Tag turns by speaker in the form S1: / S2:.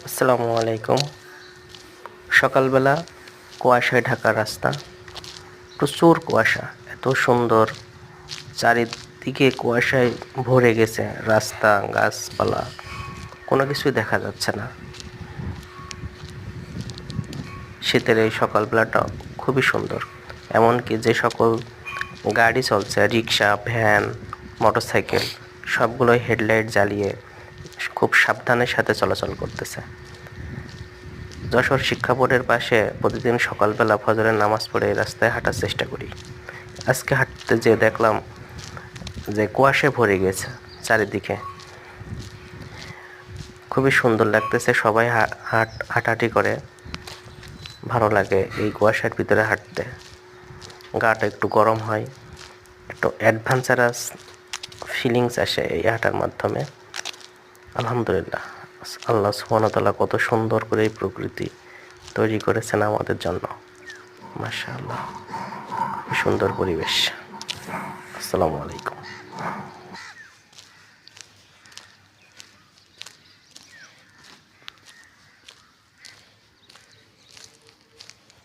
S1: আসসালামু আলাইকুম। সকালবেলা কুয়াশায় ঢাকা রাস্তা, প্রচুর কুয়াশা, এত সুন্দর, চারিদিকে কুয়াশায় ভরে গেছে রাস্তা, গাছপালা, কোনো কিছুই দেখা যাচ্ছে না। শীতের এই সকালবেলাটা খুবই সুন্দর। এমনকি যে সকল গাড়ি চলছে, রিক্সা, ভ্যান, মোটরসাইকেল, সবগুলোই হেডলাইট জ্বালিয়ে খুব সাবধানের সাথে চলাচল করতেছে। যশোর শিক্ষা বোর্ডের পাশে প্রতিদিন সকালবেলা ফজরের নামাজ পড়ে এই রাস্তায় হাঁটার চেষ্টা করি। আজকে হাঁটতে যেয়ে দেখলাম যে কুয়াশায় ভরে গেছে চারিদিকে। খুবই সুন্দর লাগতেছে, সবাই হাঁটাহাঁটি করে, ভালো লাগে এই কুয়াশার ভিতরে হাঁটতে। গাটা একটু গরম হয়, একটু অ্যাডভেঞ্চারাস ফিলিংস আসে এই হাঁটার মাধ্যমে। আলহামদুলিল্লাহ, আল্লাহ সুবহানাহু ওয়া তাআলা কত সুন্দর করে এই প্রকৃতি তৈরি করেছেন আমাদের জন্য। মাশাআল্লাহ, সুন্দর পরিবেশ। আসসালামু আলাইকুম।